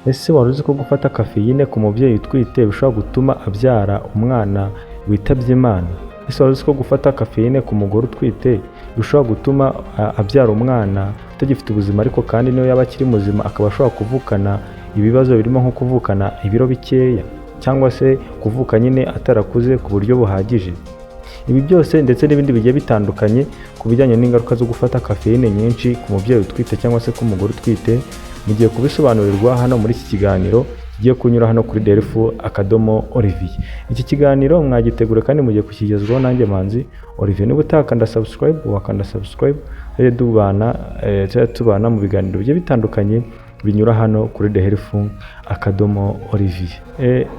Ese wari uzi ko gufata kafeyine ku mubyeyi utwite bishobora gutuma abyara umwana witabye Imana? Ese wari uzi ko gufata kafeyine ku mugore utwite bishobora gutuma abyara umwana utagifite ubuzima, ariko kandi niyo yaba akiri muzima akaba ashobora kuvukana ibibazo birimo nko kuvukana ibiro bikeya cyangwa se kuvuka nyine atarakuze ku buryo buhagije? Ibi byose ndetse n'ibindi bigiye bitandukanye ku bijyanye n'ingaruka zo gufata kafeyine nyinshi ku mubyeyi utwite cyangwa se ku mugore utwite, mugiye kubisobanurirwa hano muri iki kiganiro kigiye kunyura hano kuri Delpho@Olivier. Iki kiganiro mwagitegura kandi mugiye kukigezwaho nanjye Manzi Olivier. Niba utakanda subscribe wakanda subscribe, tubana mu biganiro bigiye bitandukanye binyura hano kuri Delpho@Olivier.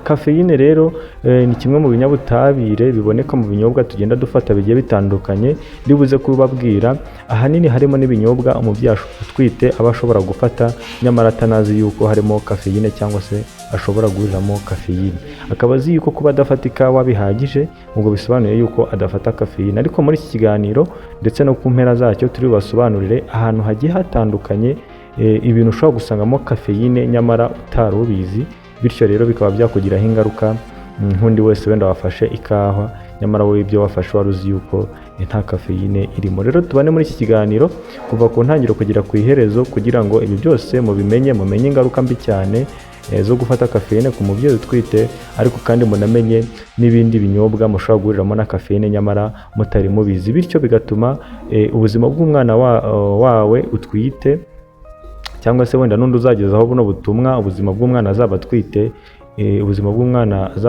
Kafeyine rero ni kimwe mu binyabutabire biboneka mu binyobwa tugenda dufata bigiye bitandukanye. Ndibuze kubabwira ahanini harimo n'ibinyobwa umubyeyi utwite aba ashobora gufata nyamara atanazi yuko harimo kafeyine cyangwa se ashobora guhuriramo kafeyine. Akaba azi yuko kuba adafata ikawa bihagije, ubwo bisobanuye yuko adafata kafeyine. Ariko muri iki kiganiro ndetse no ku mpera zacyo turi bubasobanurire ahantu hagiye hatandukanye ibintu ushobora gusangamo kafeyine nyamara utari ubizi, bityo rero bikaba byakugiraho ingaruka nk'undi wese wenda wafashe ikawa nyamara wowe ibyo wafashe wari uzi yuko nta kafeyine irimo. Rero tubane muri iki kiganiro kuva ku ntangiriro kugera ku iherezo kugira ngo ibi byose mumenye ingaruka mbi cyane zo gufata kafeyine ku mubyeyi utwite, ariko kandi munamenye n'ibindi binyobwa mushobora guhuriramo na kafeyine nyamara mutari mubizi, bityo bigatuma ubuzima bw'umwana wawe utwite cyangwa se wenda n'undi uzagezaho buno butumwa ubuzima bw'umwana azaba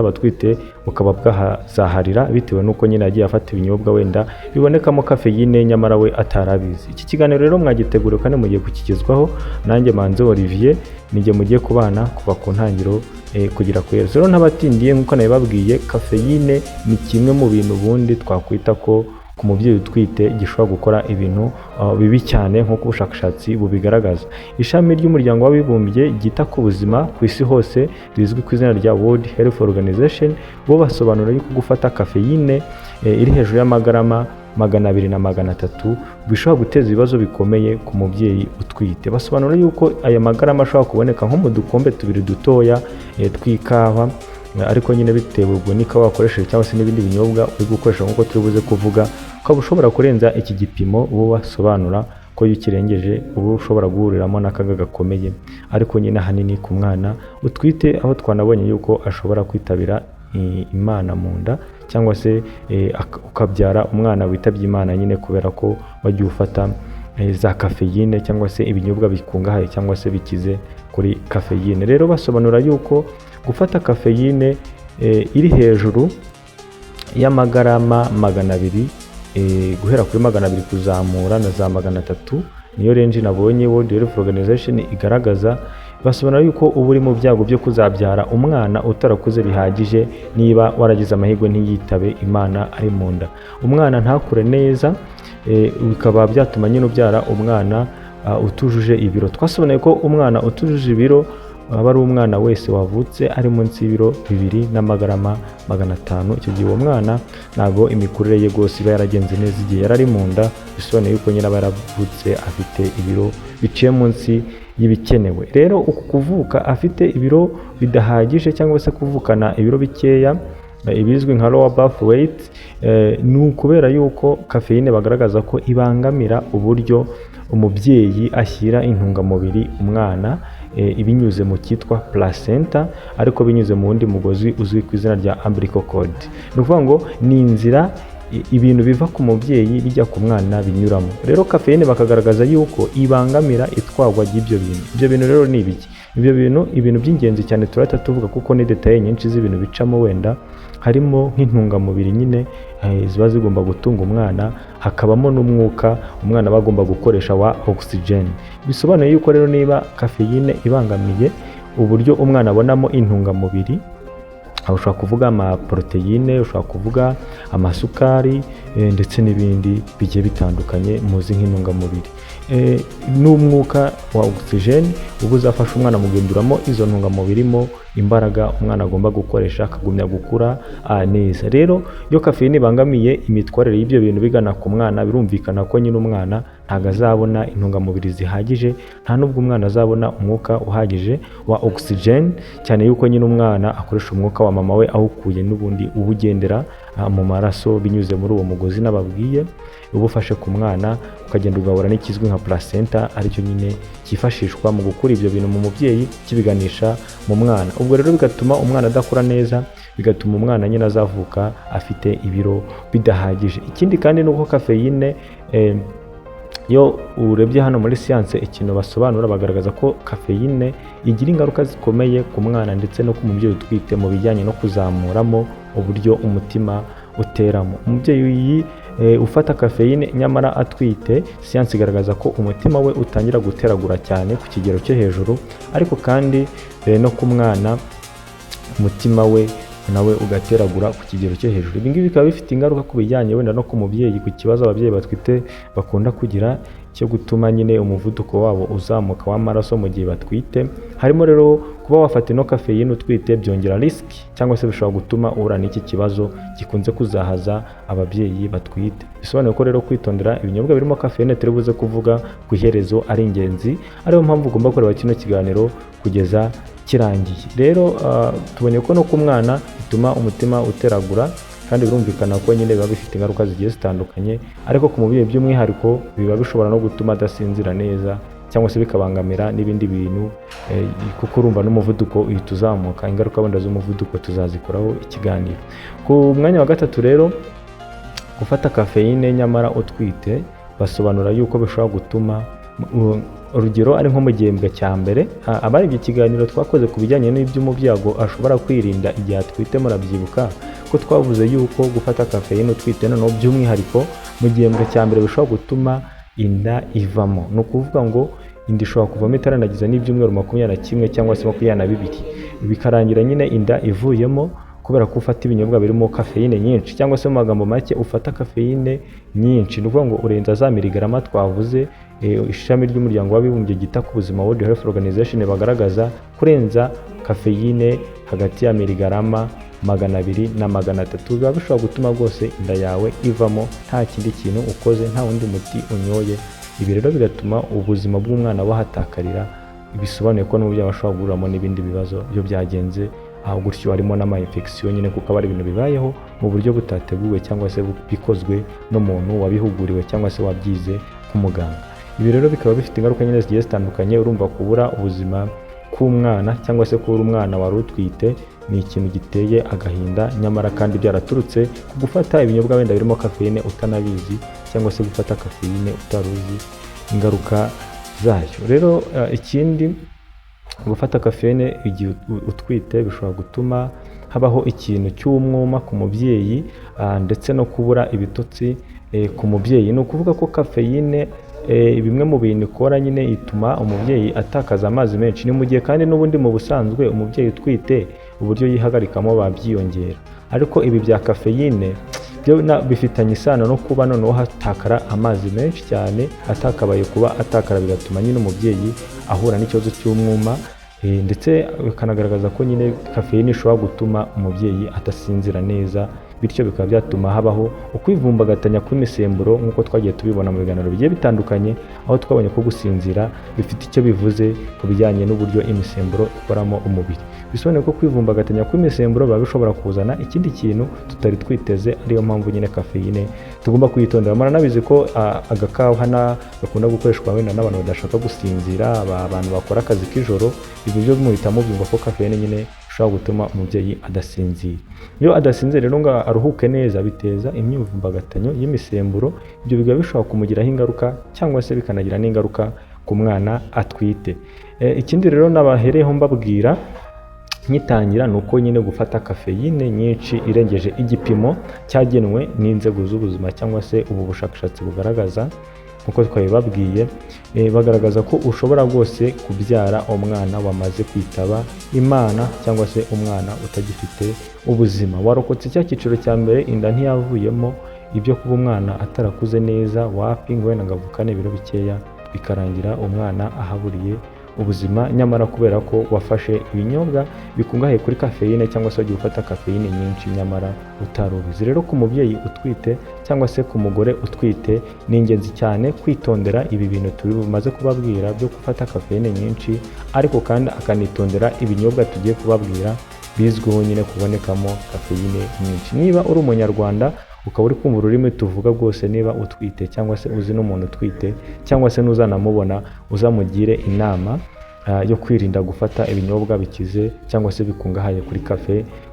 atwite bukaba bwahazaharira bitewe n'uko nyine yagiye afata ibinyobwa wenda bibonekamo kafeyine nyamara we atarabizi. Iki kiganiro rero mwagitegura kandi mugiye kukigezwaho nanjye Manzi Olivier, nijye mugiye kubana kuva ku ntangiriro kugera ku iherezo. Rero ntabatindiye nk'uko nabibabwiye, kafeyine ni kimwe mu bintu ubundi twakwita ko ku mubyeyi utwite gishobora gukora ibintu bibi cyane nk'uko ubushakashatsi bubigaragaza. Ishami ry'umuryango w'abibumbye ryita ku buzima ku isi hose rizwi ku izina rya World Health Organization, bo basobanura yuko gufata kafeyine iri hejuru y'amagarama 200 na 300 bishobora guteza ibibazo bikomeye ku mubyeyi utwite. Basobanura yuko aya magarama ashobora kuboneka nko mu dukombe 2 dutoya tw'ikawa, ariko nyine bitewe ubwo n'ikawa wakoresheje cyangwa se n'ibindi binyobwa uri gukoresha nk'uko turi buze kuvuga, ukaba ushobora kurenza iki gipimo bo basobanura ko iyo ukirengeje uba ushobora guhuriramo n'akaga gakomeye. Ariko nyine ahanini ku mwana utwite, aho twanabonye yuko ashobora kwitabira Imana mu nda cyangwa se ukabyara umwana witabye Imana nyine kubera ko wagiye ufata za kafeyine cyangwa se ibinyobwa bikungahaye cyangwa se bikize kuri kafeyine. Rero basobanura yuko gufata kafeyine iri hejuru y'amagarama 200 guhera kuri 200 kuzamura na za 300 niyo range nabonye World Health Organization igaragaza. Basobanura yuko uba uri mu byago byo kuzabyara umwana utarakuze bihagije niba waragize amahirwe ntiyitabe Imana ari mu nda. Umwana ntakure neza, bikaba byatuma nyine ubyara umwana utujuje ibiro. Twasobanuye ko umwana utujuje ibiro aba ari umwana wese wavutse ari munsi y'ibiro 2 n'amagarama 500. Icyo gihe uwo mwana ntabwo imikurire ye rwose iba yaragenze neza igihe yarari mu nda, bisobanuye yuko nyine aba yaravutse afite ibiro biciye munsi y'ibikenewe. Rero uku kuvuka afite ibiro bidahagije cyangwa se kuvukana ibiro bikeya, ibizwi nka lower birth weight, ni ukubera yuko kafeyine bagaragaza ko ibangamira uburyo umubyeyi ashyira intungamubiri umwana ibinyuze mu cyitwa placenta, ariko binyuze mu wundi mugozi uzwi ku izina rya umbilical cord. Ni ukuvuga ngo ni inzira ibintu biva ku mubyeyi bijya ku mwana binyuramo. Rero kafeyine bakagaragaza yuko ibangamira itwagwa ry'ibyo bintu. Ibyo bintu rero ni ibiki? Ibyo ibintu by'ingenzi cyane turahita tuvuga kuko ni detaye nyinshi z'ibintu bicamo, wenda harimo nk'intungamubiri nyine ziba zigomba gutunga umwana, hakabamo n'umwuka umwana bagomba gukoresha wa oxygen. Bisobanuye yuko rero niba kafeyine ibangamiye uburyo umwana abonamo intungamubiri, aho ushobora kuvuga amaproteine, ushobora kuvuga amasukari ndetse n'ibindi bigiye bitandukanye muzi nk'intungamubiri, n'umwuka wa oxygen uba uzafasha umwana mu guhinduramo izo ntungamubiri mo imbaraga umwana agomba gukoresha akagumya gukura neza. Rero iyo kafeyine ibangamiye imitwarire y'ibyo bintu bigana ku mwana, birumvikana ko nyine umwana ntabwo azabona intungamubiri zihagije, nta n'ubwo umwana azabona umwuka uhagije wa oxygen, cyane yuko nyine umwana akoresha umwuka wa mama we awukuye n'ubundi uwugendera mu maraso binyuze muri uwo mugozi nababwiye uba ufashe ku mwana, ukagenda ugahura n'ikizwi nka placenta, aricyo nyine cyifashishwa mu gukura ibyo bintu mu mubyeyi kibiganisha mu mwana. Ubwo rero bigatuma umwana adakura neza, bigatuma umwana nyine azavuka afite ibiro bidahagije. Ikindi kandi nuko kafeyine iyo urebye hano muri siyanse ikintu basobanura bagaragaza ko kafeyine igira ingaruka zikomeye ku mwana ndetse no ku mubyeyi utwite mu bijyanye no kuzamuramo uburyo umutima uteramo. Umubyeyi ufata kafeyine nyamara atwite, siyanse igaragaza ko umutima we utangira guteragura cyane ku kigero cyo hejuru, ariko kandi no ku mwana umutima we nawe ugateragura ku kigero cyo hejuru. Ibi ngibi bikaba bifite ingaruka ku bijyanye wenda no ku mubyeyi, ku kibazo ababyeyi batwite bakunda kugira cyo gutuma nyine umuvuduko wabo uzamuka w'amaraso mu gihe batwite. Harimo rero kuba wafata ino kafeyine utwite byongera risiki cyangwa se bishobora gutuma uhura n'iki kibazo gikunze kuzahaza ababyeyi batwite. Bisobanuye ko rero kwitondera ibinyobwa birimo kafeyine turi buze kuvuga ku iherezo ari ingenzi, ariyo mpamvu ugomba kureba kino kiganiro kugeza kirangiye. Rero tubonye ko no ku mwana bituma umutima uteragura, kandi birumvikana ko nyine biba bifite ingaruka zigiye zitandukanye, ariko ku mubyeyi by'umwihariko biba bishobora no gutuma adasinzira neza cyangwa se bikabangamira n'ibindi bintu, kuko urumva n'umuvuduko uhita uzamuka. Ingaruka wenda z'umuvuduko tuzazikoraho ikiganiro. Ku mwanya wa gatatu rero, gufata kafeyine nyamara utwite basobanura yuko bishobora gutuma, urugero ari nko mu gihembwe cya mbere, abarebye ikiganiro twakoze ku bijyanye n'iby'umubyago ashobora kwirinda igihe atwite, murabyibuka ko twavuze yuko gufata kafeyine utwite noneho by'umwihariko mu gihembwe cya mbere bishobora gutuma inda ivamo. Ni ukuvuga ngo inda ishobora kuvamo itaranagiza n'ibyumweru 21 cyangwa se 22, bikarangira nyine inda ivuyemo kubera ko ufata ibinyobwa birimo kafeyine nyinshi, cyangwa se mu magambo make ufata kafeyine nyinshi. Ni ukuvuga ngo urenza za miligarama twavuze ishami ry'umuryango w'abibumbye ryita ku buzima World Health Organization bagaragaza kurenza kafeyine hagati ya miligarama 200 na 300 biba bishobora gutuma rwose inda yawe ivamo nta kindi kintu ukoze, nta wundi muti unyoye. Ibi rero bigatuma ubuzima bw'umwana wahatakarira, bisobanuye ko n'umubyeyi ashobora guhuriramo n'ibindi bibazo byo byagenze aho gutyo, harimo n'ama-infection nyine, kuko aba ari ibintu bibayeho mu buryo butateguwe cyangwa se bikozwe n'umuntu wabihuguriwe cyangwa se wabyize nk'umuganga. Ibi rero bikaba bifite ingaruka nyine zigiye zitandukanye. Urumva kubura ubuzima k'umwana cyangwa se kubura umwana wari utwite ni ikintu giteye agahinda, nyamara kandi byaraturutse ku gufata ibinyobwa wenda birimo kafeyine utanabizi, cyangwa se gufata kafeyine utaruzi ingaruka zayo. Rero ikindi, gufata kafeyine igihe utwite bishobora gutuma habaho ikintu cy'umwuma ku mubyeyi, ndetse no kubura ibitotsi ku mubyeyi. Ni ukuvuga ko kafeyine bimwe mu bintu ikora nyine ituma umubyeyi atakaza amazi menshi. Ni mu gihe kandi n'ubundi mu busanzwe umubyeyi utwite uburyo yihagarikamo babyiyongera, ariko ibi bya kafeyine byo bifitanye isano no kuba noneho hatakara amazi menshi cyane atakabaye kuba atakara, bigatuma nyine umubyeyi ahura n'ikibazo cy'umwuma, ndetse bikanagaragaza ko nyine kafeyine ishobora gutuma umubyeyi adasinzira neza, bityo bikaba byatuma habaho ukwivumbagatanya kw'imisemburo nk'uko twagiye tubibona mu biganiro bigiye bitandukanye, aho twabonye ko gusinzira bifite icyo bivuze ku bijyanye n'uburyo imisemburo ikoramo umubiri. Bisobanuye ko kwivumbagatanya kw'imisemburo biba bishobora kuzana ikindi kintu tutari twiteze, ariyo mpamvu nyine kafeyine tugomba kuyitondera. Muranabizi ko agakawa gakunda gukoreshwa wenda n'abantu badashaka gusinzira, abantu bakora akazi k'ijoro, ibi byo muhita mubyumva ko kafeyine nyine ishobora gutuma umubyeyi adasinzira. Iyo adasinzira rero ngo aruhuke neza, biteza imyivumbagatanyo y'imisemburo, ibyo bikaba bishobora kumugiraho ingaruka cyangwa se bikanagira n'ingaruka ku mwana atwite. Ikindi rero nabahereyeho mbabwira nkitangira ni uko nyine gufata kafeyine nyinshi irengeje igipimo cyagenwe n'inzego z'ubuzima cyangwa se ubu bushakashatsi bugaragaza, nk'uko twabibabwiye, bagaragaza ko ushobora rwose kubyara umwana wamaze kwitaba Imana cyangwa se umwana utagifite ubuzima, warokotse cya cyiciro cya mbere, inda ntiyavuyemo, ibyo kuba umwana atarakuze neza, wapi ngo wenda ngo avukane ibiro bikeya, bikarangira umwana ahaburiye ubuzima, nyamara kubera ko wafashe ibinyobwa bikungahaye kuri kafeyine cyangwa se wagiye ufata kafeyine nyinshi nyamara utarubizi. Rero ku mubyeyi utwite cyangwa se ku mugore utwite ni ingenzi cyane kwitondera ibi bintu tumaze kubabwira byo gufata kafeyine nyinshi, ariko kandi akanitondera ibinyobwa tugiye kubabwira bizwiho nyine kubonekamo kafeyine nyinshi. Niba uri umunyarwanda ukaba uri kumva ururimi tuvuga rwose, niba utwite cyangwa se uzi n'umuntu utwite cyangwa se n'uzanamubona, uzamugire inama yo kwirinda gufata ibinyobwa bikize cyangwa se bikungahaye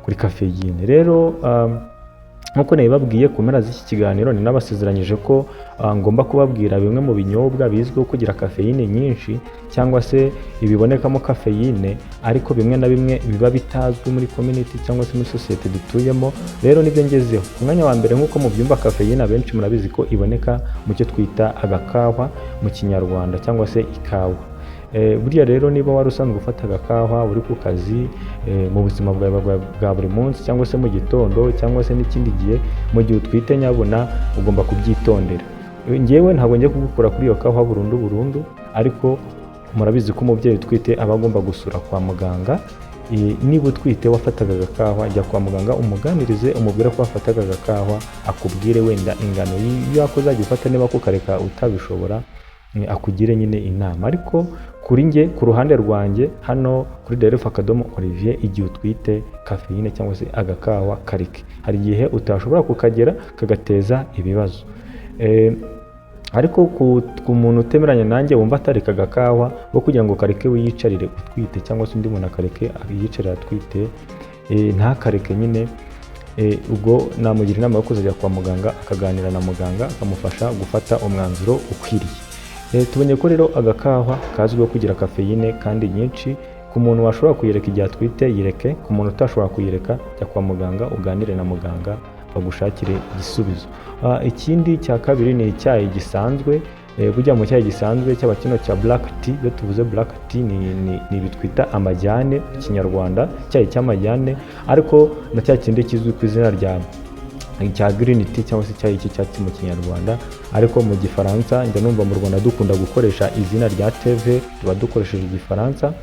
kuri kafeyine. Rero nk'uko nabibabwiye ku mpera z'iki kiganiro, ni nabasezeranyije ko ngomba kubabwira bimwe mu binyobwa bizwiho kugira kafeyine nyinshi cyangwa se ibibonekamo kafeyine, ariko bimwe na bimwe biba bitazwi muri community cyangwa se muri sosiyete dutuyemo. Rero nibyo ngezeho. Ku mwanya wa mbere, nk'uko mubyumva, kafeyine abenshi murabizi ko iboneka mu cyo twita agakawa mu kinyarwanda cyangwa se ikawa. Burya rero niba wari usanzwe ufata agakawa uri ku kazi, mu buzima bwawe bwa buri munsi cyangwa se mu gitondo cyangwa se n'ikindi gihe, mu gihe utwite nyabuna ugomba kubyitondera. Ngewe ntabwo ngiye kugukura kuri iyo kawa burundu, ariko murabizi ko umubyeyi utwite aba agomba gusura kwa muganga. Niba utwite wafataga agakawa, jya kwa muganga umuganirize, umubwire ko wafataga agakawa, akubwire wenda ingano y'ako uzajya ufata, niba kukareka utabishobora akugire nyine inama. Ariko kuri nge, ku ruhande rwanjye hano kuri Olivier, igihe utwite kafeyine cyangwa se agakawa kareke. Hari igihe utashobora kukagera kagateza ibibazo. Ariko ku muntu utemeranya nanjye wumva atareka agakawa, wo kugira ngo kareke wiyicarire utwite cyangwa se undi muntu akareke yiyicarire atwite, ntakareke nyine, ubwo namugira inama yo kuzajya kwa muganga, akaganira na muganga akamufasha gufata umwanzuro ukwiriye. Tubonye ko rero agakawa kazwiho kugira kafeyine kandi nyinshi. Ku muntu washobora kuyireka igihe atwite yireke, ku muntu utashobora kuyireka jya kwa muganga uganire na muganga bagushakire igisubizo. Ikindi cya kabiri ni icyayi gisanzwe. Burya mu cyayi gisanzwe cyaba kino cya black tea, iyo tuvuze black tea ni bitwita amajyane mu kinyarwanda, icyayi cy'amajyane, ariko na cya kindi kizwi ku izina cya green tea cyangwa se icyayi cy'icyatsi mu kinyarwanda, ariko mu gifaransa njya numva mu Rwanda dukunda gukoresha izina rya teve, tuba dukoresheje igifaransa.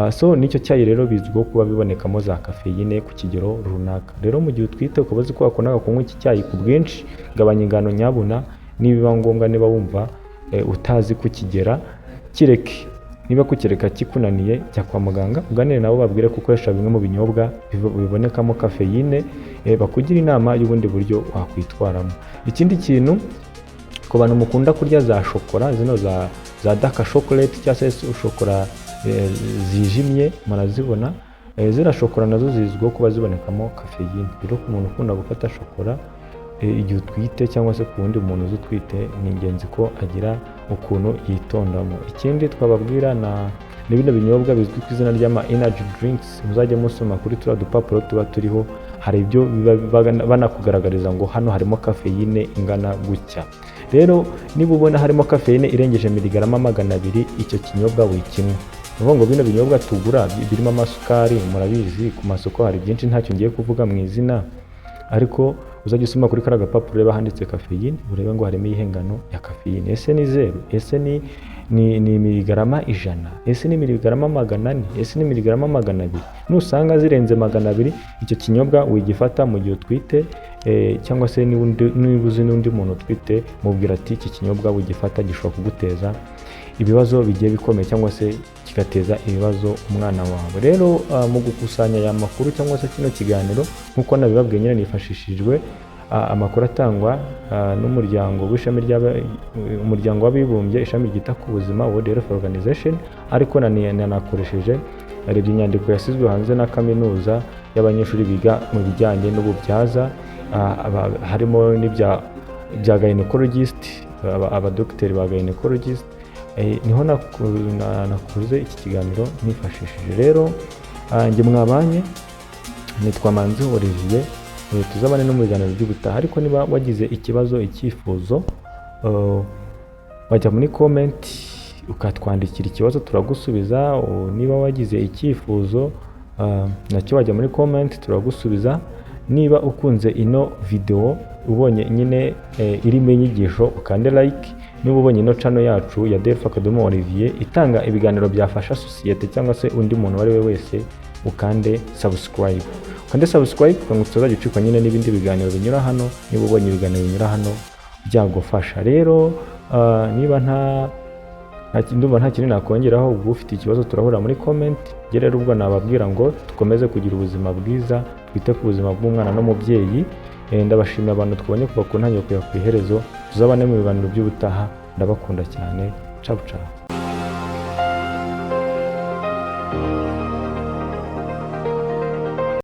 So nicyo cyayi rero bizwiho kuba bibonekamo za kafeyine ku kigero runaka. Rero mu gihe utwite ukaba uzi ko wakundaga kunywa iki cyayi ku bwinshi, gabanya ingano nyabuna. Nibiba ngombwa, niba wumva utazi kukigera, kireke. Niba kukireka kikunaniye, jya kwa muganga uganire nabo, babwire ko ukoresha bimwe mu binyobwa bibonekamo kafeyine, bakugira inama y'ubundi buryo wakwitwaramo. Ikindi kintu, ku bantu mukunda kurya za shokora, zino za dark chocolate cyangwa se shokora zijimye, murazibona. Zira shokora nazo zizwiho kuba zibonekamo kafeyine. Rero ku muntu ukunda gufata shokora igihe utwite cyangwa se ku wundi muntu uzi utwite, ni ingenzi ko agira ukuntu yitondamo. Ikindi twababwira ni bino binyobwa bizwi ku izina ry'ama energy drinks. Muzajye musoma kuri turiya dupapuro tuba turiho, hari ibyo banakugaragariza ngo hano harimo kafeyine ingana gutya. Rero niba ubona harimo kafeyine irengeje miligarama 200, icyo kinyobwa wikinywa. Nuvuga ngo bino binyobwa tugura birimo amasukari, murabizi ku masoko hari byinshi, ntacyo ngiye kuvuga mu izina, ariko uzajya usoma kuri kariya gapapuro ureba handitse kafeyine, urebe ngo harimo iyihe ngano ya kafeyine. Ese ni 0? Ese ni miligarama 100? Ese ni miligarama 400? Ese ni miligarama 200? Nusanga zirenze 200, icyo kinyobwa wigifata mu gihe utwite, cyangwa se niba uzi n'undi muntu utwite, mubwira ati iki kinyobwa wigifata gishobora kuguteza ibibazo bigiye bikomeye cyangwa se kigateza ibibazo umwana wawe. Rero mu gukusanya aya makuru cyangwa se kino kiganiro, nk'uko nabibabwiye nyine, nifashishijwe amakuru atangwa n'umuryango w'ishami umuryango w'abibumbye, ishami ryita ku buzima, World Health Organization, ariko nanakoresheje narebye inyandiko yasizwe hanze na kaminuza y'abanyeshuri biga mu bijyanye n'ububyaza, harimo n'ibya gynecologist, abadokiteri ba gynecologist. Niho nakoze iki kiganiro nifashishije. Rero njye mwabanye, nitwa Manzi Olivier, tuzabane no mu biganiro by'ubutaha. Ariko niba wagize ikibazo, icyifuzo, wajya muri comment ukatwandikira ikibazo turagusubiza. Niba wagize icyifuzo nacyo wajya muri comment turagusubiza. Niba ukunze ino video ubonye nyine irimo inyigisho, ukande like. niba ubonye ino channel yacu ya Delphi Akadomo Olivier itanga ibiganiro byafasha sosiyete cyangwa se undi muntu wari we wese, ukande subscribe kugira ngo utazajya ucikwa nyine n'ibindi biganiro binyura hano. Niba ubonye ibiganiro binyura hano byagufasha rero, niba nta kintu nakongeraho, ubwo ufite ikibazo turahura muri comment. Rero ubwo nababwira ngo dukomeze kugira ubuzima bwiza, twite ku buzima bw'umwana n'umubyeyi. Ndabashimira abantu twabonye kuva ku ntangiriro kugera ku iherezo, tuzabane mu biganiro by'ubutaha. Ndabakunda cyane, ciao ciao.